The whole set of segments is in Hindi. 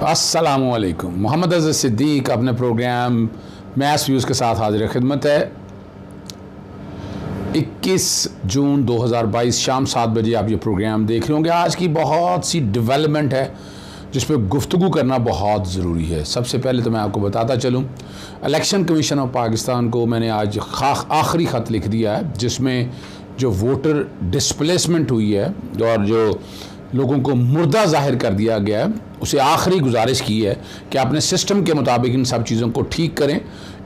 अस्सलामुअलैकुम। मोहम्मद अज़ीज़ सिद्दीक अपने प्रोग्राम मैथ्स व्यूज़ के साथ हाजिर खिदमत है। 21 जून 2022 शाम 7 बजे आप ये प्रोग्राम देख रहे होंगे। आज की बहुत सी डेवलपमेंट है जिस पर गुफ्तगू करना बहुत ज़रूरी है। सबसे पहले तो मैं आपको बताता चलूँ, इलेक्शन कमीशन ऑफ पाकिस्तान को मैंने आज आखिरी ख़त लिख दिया है जिसमें जो वोटर डिस्प्लेसमेंट हुई है और जो लोगों को मुर्दा जाहिर कर दिया गया है, उसे आखिरी गुजारिश की है कि अपने सिस्टम के मुताबिक इन सब चीज़ों को ठीक करें।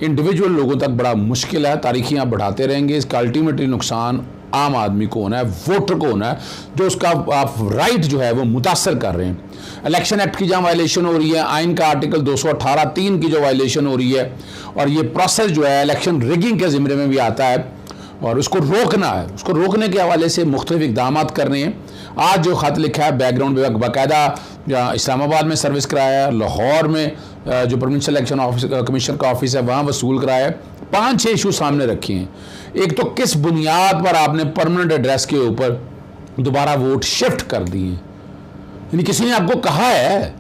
इंडिविजुअल लोगों तक बड़ा मुश्किल है, तारीखियाँ बढ़ाते रहेंगे, इसका अल्टीमेटली नुकसान आम आदमी को होना है, वोटर को होना है, जो उसका आप राइट जो है वो मुतासर कर रहे हैं। इलेक्शन एक्ट की जहाँ वायलेशन हो रही है, आइन का आर्टिकल 218(3) की जो वायलेशन हो रही है, और ये प्रोसेस जो है इलेक्शन रिगिंग के ज़िम्मे में भी आता है और उसको रोकना है। उसको रोकने के हवाले से मुख्तलिफ इक़दाम करने हैं। आज जो ख़त लिखा है बैकग्राउंड में बाकायदा इस्लामाबाद में सर्विस कराया है, लाहौर में जो प्रोविंशियल इलेक्शन ऑफिस कमीशन का ऑफिस है वहाँ वसूल कराया है। 5-6 इशू सामने रखे हैं। एक तो किस बुनियाद पर आपने परमानेंट एड्रेस के ऊपर दोबारा वोट शिफ्ट कर दिए, यानी किसी ने आपको कहा है,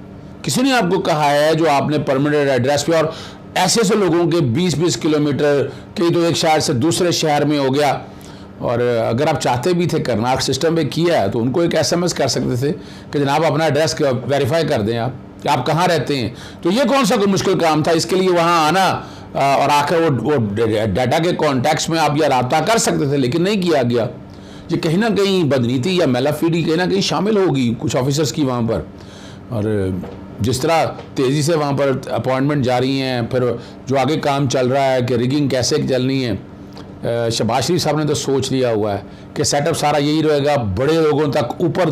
किसी ने आपको कहा है जो आपने परमानेंट एड्रेस पे, और ऐसे ऐसे लोगों के 20-20 किलोमीटर कई तो एक शहर से दूसरे शहर में हो गया। और अगर आप चाहते भी थे करना, आप सिस्टम पे किया है तो उनको एक SMS कर सकते थे कि जनाब अपना एड्रेस वेरीफाई कर दें आप कहाँ रहते हैं। तो ये कौन सा कोई मुश्किल काम था, इसके लिए वहाँ आना और आकर वो डाटा के कॉन्टैक्ट्स में आप या रब्ता कर सकते थे, लेकिन नहीं किया गया। ये कहीं ना कहीं बदनीति या मेलाफीडी कहीं ना कहीं शामिल होगी कुछ ऑफिसर्स की वहाँ पर। और जिस तरह तेज़ी से वहाँ पर अपॉइंटमेंट जारी हैं, फिर जो आगे काम चल रहा है कि रिगिंग कैसे चलनी है, शहबाज शरीफ साहब ने तो सोच लिया हुआ है कि सेटअप सारा यही रहेगा, बड़े लोगों तक ऊपर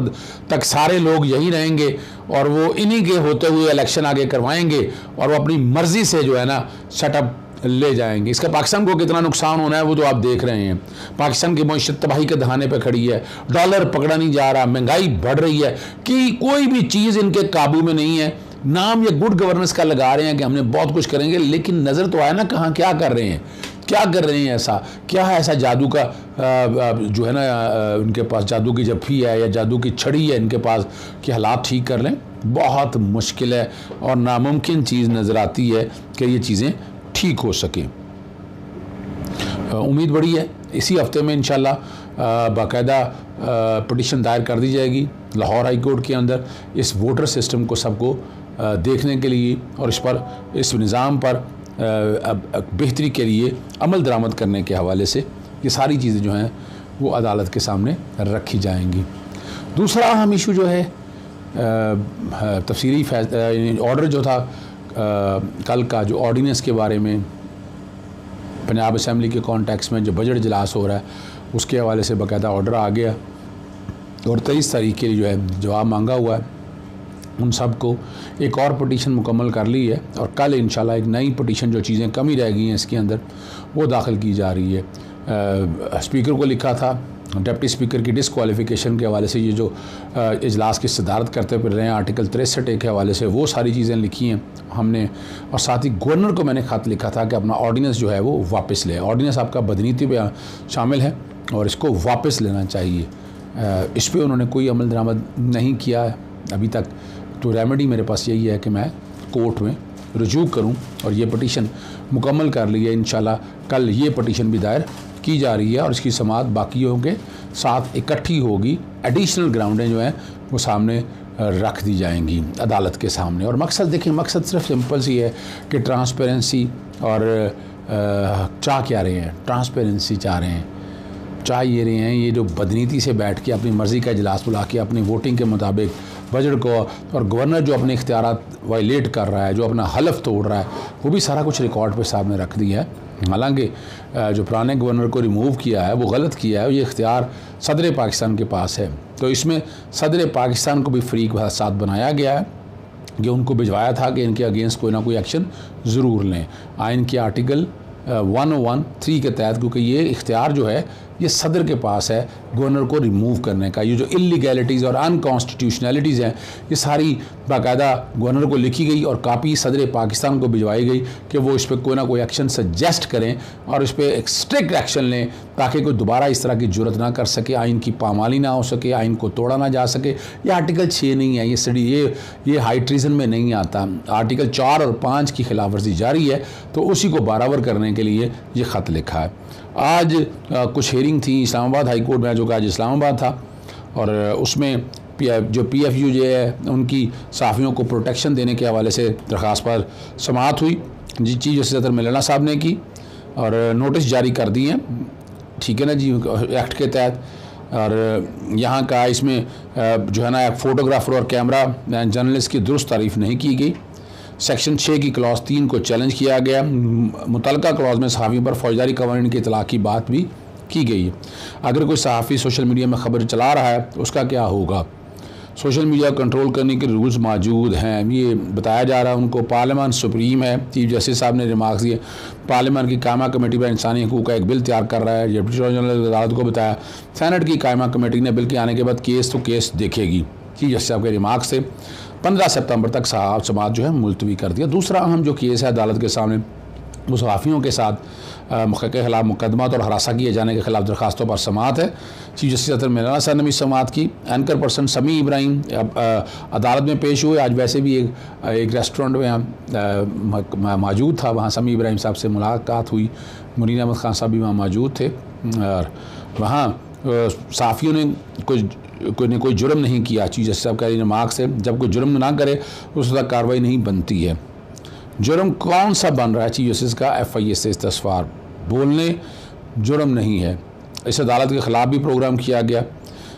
तक सारे लोग यही रहेंगे और वो इन्हीं के होते हुए इलेक्शन आगे करवाएंगे और वो अपनी मर्ज़ी से जो है ना सेटअप ले जाएंगे। इसका पाकिस्तान को कितना नुकसान होना है वो तो आप देख रहे हैं। पाकिस्तान की मईशत तबाही के दहाने पे खड़ी है, डॉलर पकड़ा नहीं जा रहा, महंगाई बढ़ रही है कि कोई भी चीज़ इनके काबू में नहीं है। नाम ये गुड गवर्नेंस का लगा रहे हैं कि हमने बहुत कुछ करेंगे, लेकिन नज़र तो आया ना कहाँ क्या कर रहे हैं, क्या कर रहे हैं। ऐसा क्या है, ऐसा जादू का जो है ना उनके पास जादू की जफ्फी है या जादू की छड़ी है इनके पास कि हालात ठीक कर लें। बहुत मुश्किल है और नामुमकिन चीज़ नज़र आती है कि ये चीज़ें ठीक हो सकें। उम्मीद बड़ी है इसी हफ्ते में इंशाल्लाह बाकायदा पिटीशन दायर कर दी जाएगी लाहौर हाई कोर्ट के अंदर इस वोटर सिस्टम को सबको देखने के लिए और इस निज़ाम पर बेहतरी के लिए अमल दरामद करने के हवाले से ये सारी चीज़ें जो हैं वो अदालत के सामने रखी जाएंगी। दूसरा अहम इशू जो है तफसीली ऑर्डर जो था कल का, जो ऑर्डीनेंस के बारे में पंजाब असम्बली के कॉन्टेक्स्ट में जो बजट इजलास हो रहा है उसके हवाले से बाकायदा ऑर्डर आ गया और 23 तारीख के लिए जो है जवाब मांगा हुआ है। उन सब को एक और पटिशन मुकम्मल कर ली है और कल इंशाल्लाह एक नई पटिशन जो चीज़ें कमी रह गई हैं इसके अंदर वो दाखिल की जा रही है। स्पीकर को लिखा था, डिप्टी स्पीकर की डिसक्वालिफिकेशन के हवाले से ये जो इजलास की सदारत करते फिर रहे हैं आर्टिकल 63 के हवाले से वो सारी चीज़ें लिखी हैं हमने। और साथ ही गवर्नर को मैंने ख़त लिखा था कि अपना ऑर्डीनेंस जो है वो वापस ले। ऑर्डीनेंस आपका बदनीति पे शामिल है और इसको वापस लेना चाहिए। इस पर उन्होंने कोई अमल दरामद नहीं किया है अभी तक। तो रेमेडी मेरे पास यही है कि मैं कोर्ट में रुजू करूं और ये पटिशन मुकम्मल कर ली है। इंशाल्लाह कल ये पटिशन भी दायर की जा रही है और इसकी समाअत बाकियों के साथ इकट्ठी होगी। एडिशनल ग्राउंडें जो हैं वो सामने रख दी जाएंगी अदालत के सामने। और मकसद देखें, मकसद सिर्फ सिंपल सी है कि ट्रांसपेरेंसी और चाह क्या रहे हैं, ट्रांसपेरेंसी चाह रहे हैं, चाह ये रहे हैं ये जो बदनीति से बैठ के अपनी मर्ज़ी का इजलास बुला के अपनी वोटिंग के मुताबिक बजट को, और गवर्नर जो अपने इख्तियारात वायलेट कर रहा है, जो अपना हलफ तोड़ रहा है, वो भी सारा कुछ रिकॉर्ड पे सामने रख दिया है। हालांकि जो पुराने गवर्नर को रिमूव किया है वो गलत किया है, ये इख्तियार सदर पाकिस्तान के पास है। तो इसमें सदर पाकिस्तान को भी फरीक साथ बनाया गया है कि उनको भिजवाया था कि इनके अगेंस्ट कोई ना कोई एक्शन ज़रूर लें। आइन के आर्टिकल 113 के तहत, क्योंकि ये इख्तियार जो है ये सदर के पास है गवर्नर को रिमूव करने का। ये जो इलीगैलिटीज़ और अनकॉन्स्टिट्यूशनलिटीज़ हैं ये सारी बाकायदा गवर्नर को लिखी गई और कापी सदर पाकिस्तान को भिजवाई गई कि वो इस पर कोई ना कोई एक्शन सजेस्ट करें और इस पर एक स्ट्रिक्ट एक्शन लें ताकि कोई दोबारा इस तरह की जुर्रत ना कर सके, आइन की पामाली ना हो सके, आइन को तोड़ा ना जा सके। ये आर्टिकल 6 नहीं है, ये हाई ट्रीजन में नहीं आता। आर्टिकल 4 और 5 की खिलाफ वर्जी जारी है, तो उसी को बराबर करने के लिए ये ख़त लिखा है। आज कुछ हेयरिंग थी इस्लामाबाद हाई कोर्ट में, जो कि आज इस्लामाबाद था, और उसमें जो PFU है उनकी सहाफ़ियों को प्रोटेक्शन देने के हवाले से दरख्वास्त पर समाअत हुई। जी चीफ जस्टिस अतर मिलाना साहब ने की और नोटिस जारी कर दिए हैं, ठीक है ना जी, एक्ट के तहत। और यहाँ का इसमें जो है ना एक फ़ोटोग्राफ़र और कैमरा जर्नलिस्ट की दुरुस्त तारीफ़ नहीं की गई। सेक्शन 6 की क्लॉज 3 को चैलेंज किया गया। मुतलका क्लॉज में सहाफ़ियों पर फौजदारी कवानीन की इतला की बात भी की गई है। अगर कोई सहाफ़ी सोशल मीडिया में ख़बर चला रहा है तो उसका क्या होगा? सोशल मीडिया कंट्रोल करने के रूल्स मौजूद हैं, ये बताया जा रहा है। उनको पार्लियामान सुप्रीम है। चीफ जस्टिस साहब ने रिमार्क्स दिए। पार्लियामान की कायमा कमेटी पर इंसानी हकूक़ का एक बिल तैयार कर रहा है। डिप्टी जनरल अदालत को बताया। सेनेट की कायमा कमेटी ने बिल के आने के बाद केस तो केस देखेगी। चीफ जस्टिस साहब के रिमार्क्स थे। 15 सितंबर तक समाअत जो है मुलतवी कर दिया। दूसरा अहम जो केस है अदालत के सामने वो सहाफ़ियों के साथ के खिलाफ मुकदमात और हरासा किए जाने के खिलाफ दरखास्तों पर समाअत है। चीफ जस्टिस अतर मिलाना साहब ने भी समाअत की। एंकर पर्सन समी इब्राहिम अदालत में पेश हुए। आज वैसे भी एक रेस्टोरेंट में मौजूद था, वहाँ समी इब्राहिम साहब से मुलाकात हुई। मुनीर अहमद खान साहब भी वहाँ मौजूद थे और वहाँ सहाफ़ियों ने कोई जुर्म नहीं किया। चीफ जस्टिस साहब का रिमार्क्स है, जब कोई जुर्म ना करे उस तक कार्रवाई नहीं बनती है। जुर्म कौन सा बन रहा है? चीफ जस्टिस का FIA से इस्तफार बोलने जुर्म नहीं है। इस अदालत के ख़िलाफ़ भी प्रोग्राम किया गया।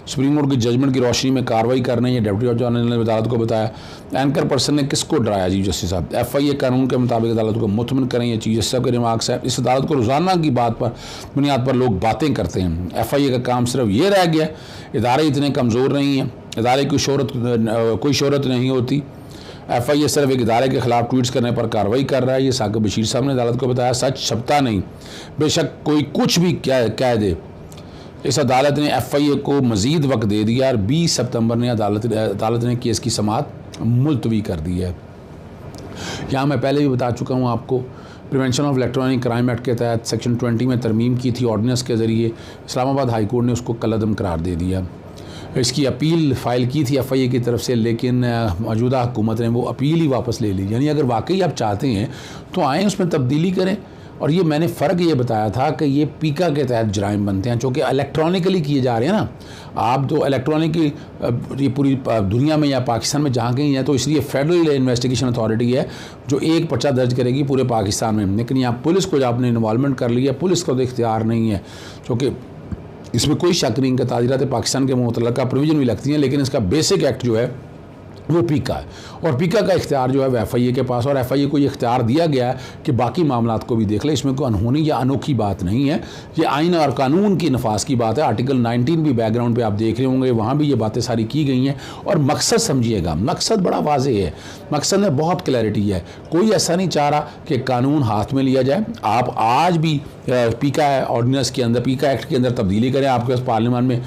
सुप्रीम कोर्ट की जजमेंट की रोशनी में कार्रवाई करने, ये डिप्टी जनरल ने अदालत को बताया। एंकर पर्सन ने किसको डराया? चीफ जस्टिस साहब। FIA कानून के मुताबिक अदालत को मुतमिन करें, ये चीफ जस्टिस साहब के रिमार्क्स है। इस अदालत को रोज़ाना की बुनियाद पर लोग बातें करते हैं। FIA का काम सिर्फ ये रह गया, इदारे इतने कमज़ोर नहीं हैं, इदारे की कोई शोहरत नहीं होती। FIA सिर्फ एक इदारे के खिलाफ ट्वीट्स करने पर कार्रवाई कर रहा है, ये साकिब बशीर साहब ने अदालत को बताया। सच छपता नहीं, बेशक कोई कुछ भी कह दे। इस अदालत ने FIA को मज़ीद वक्त दे दिया और 20 सितंबर ने अदालत ने केस की समाअत मुलतवी कर दी है। यहाँ मैं पहले भी बता चुका हूँ आपको, prevention of electronic crime act के तहत सेक्शन 20 में तरमीम की थी ऑर्डिनेंस के ज़रिए। इस्लामाबाद हाई कोर्ट ने उसको कलअदम करार दे दिया। इसकी अपील फ़ाइल की थी FIA की तरफ से, लेकिन मौजूदा हुकूमत ने वो अपील ही वापस ले ली। यानी अगर वाकई आप चाहते हैं तो आएँ उसमें तब्दीली करें। और ये मैंने फ़र्क ये बताया था कि ये पीका के तहत जराइम बनते हैं, जो कि इलेक्ट्रॉनिकली किए जा रहे हैं ना। आप तो इलेक्ट्रॉनिक ये पूरी दुनिया में या पाकिस्तान में जहाँ कहीं है, तो इसलिए फेडरल इन्वेस्टिगेशन अथॉरिटी है जो एक पर्चा दर्ज करेगी पूरे पाकिस्तान में। लेकिन यहाँ पुलिस को जो आपने इन्वॉल्वमेंट कर लिया, पुलिस का तो इख्तियार नहीं है, क्योंकि इसमें कोई शक नहीं कि ताज़ीरात पाकिस्तान के मुतल्लिक़ा प्रोविजन भी लगती हैं, लेकिन इसका बेसिक एक्ट जो है वो पीका है। और पीका का इख्तियार जो है वो FIA के पास, और FIA को ये इख्तियार दिया गया है कि बाकी मामलात को भी देख ले। इसमें कोई अनहोनी या अनोखी बात नहीं है, ये आइन और कानून की नफाज की बात है। आर्टिकल 19 भी बैकग्राउंड पे आप देख रहे होंगे, वहाँ भी ये बातें सारी की गई हैं। और मकसद समझिएगा, मकसद बड़ा वाज़ेह है, मकसद में बहुत क्लैरिटी है। कोई ऐसा नहीं चाह रहा कि कानून हाथ में लिया जाए। आप आज भी पीका ऑर्डिनेंस के अंदर, पीका एक्ट के अंदर तब्दीली करें। आपके पास पार्लियामान में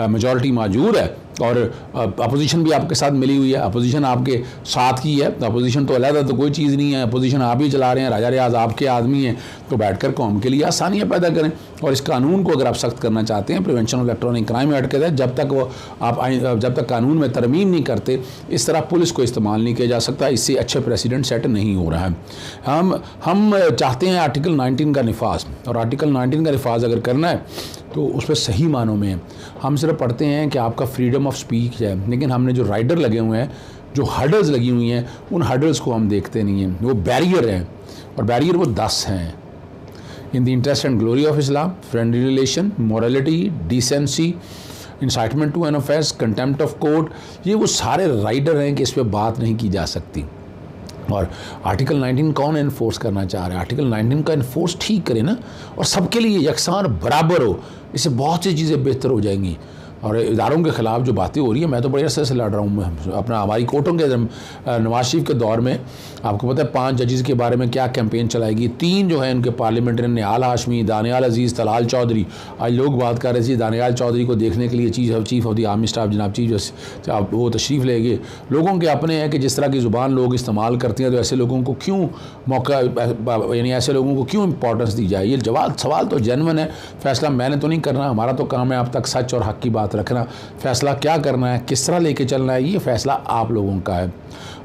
मेजॉरिटी मौजूद है और अपोजिशन भी आपके साथ मिली हुई है, अपोजिशन आपके साथ की है। अपोजिशन तो अलग तो कोई चीज़ नहीं है, अपोजिशन आप ही चला रहे हैं, राजा रियाज आपके आदमी हैं। तो बैठकर कौम के लिए आसानियाँ पैदा करें। और इस कानून को अगर आप सख्त करना चाहते हैं, prevention of electronic crime act के तहत, जब तक कानून में तरमीम नहीं करते, इस तरह पुलिस को इस्तेमाल नहीं किया जा सकता। इससे अच्छे प्रेसिडेंट सेट नहीं हो रहा है। हम चाहते हैं आर्टिकल 19 का निफाज, और आर्टिकल 19 का निफाज अगर करना है तो उस पर सही मानों में है। हम सिर्फ पढ़ते हैं कि आपका फ्रीडम ऑफ स्पीच है, लेकिन हमने जो राइडर लगे हुए हैं, जो हर्डल्स लगी हुई हैं, उन हर्डल्स को हम देखते नहीं हैं। वो बैरियर हैं, और बैरियर वो 10 हैं। In the interest and glory of Islam, friendly relation, morality, decency, incitement to an offence, contempt of court, ये वो सारे राइडर हैं कि इस पर बात नहीं की जा सकती। और आर्टिकल 19 कौन इन्फोर्स करना चाह रहा है? आर्टिकल 19 का इन्फोर्स ठीक करें ना, और सबके लिए यकसान बराबर हो। इससे बहुत सी चीज़ें बेहतर हो जाएंगी। और इदारों के ख़िलाफ़ जो बातें हो रही है, मैं तो बड़े अरसे से लड़ रहा हूँ। मैं अपना हमारी कोर्टों के नवाज शरीफ के दौर में आपको पता है 5 जजेस के बारे में क्या कैंपेन चलाएगी। 3 जो है इनके पार्लियामेंट्रेन, निहाल हाशमी, दानियाल अजीज़, तलाल चौधरी। आज लोग बात कर रहे थे दानियाल चौधरी को देखने के लिए chief of the army staff जनाब चीफ वो तशरीफ़ ले गए। लोगों के अपने हैं कि जिस तरह की ज़ुबान लोग इस्तेमाल करते हैं तो ऐसे लोगों को क्यों मौका, यानी ऐसे लोगों को क्यों इंपॉर्टेंस दी जाए। ये सवाल तो जेन्युइन है। फ़ैसला मैंने तो नहीं करना, हमारा तो काम है अब तक सच और हक़ की बात रखना। फ़ैसला क्या करना है, किस तरह लेके चलना है, ये फ़ैसला आप लोगों का है।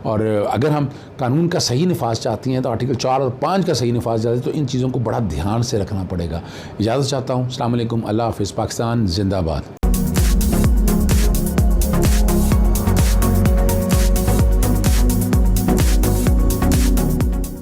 और अगर हम कानून का सही नफाज चाहती हैं तो आर्टिकल 4 और 5 का सही नफाज चाहते हैं तो इन चीज़ों को बड़ा ध्यान से रखना पड़ेगा। इजाज़त चाहता हूँ। अस्सलाम वालेकुम, अल्लाह हाफ़िज़, पाकिस्तान जिंदाबाद।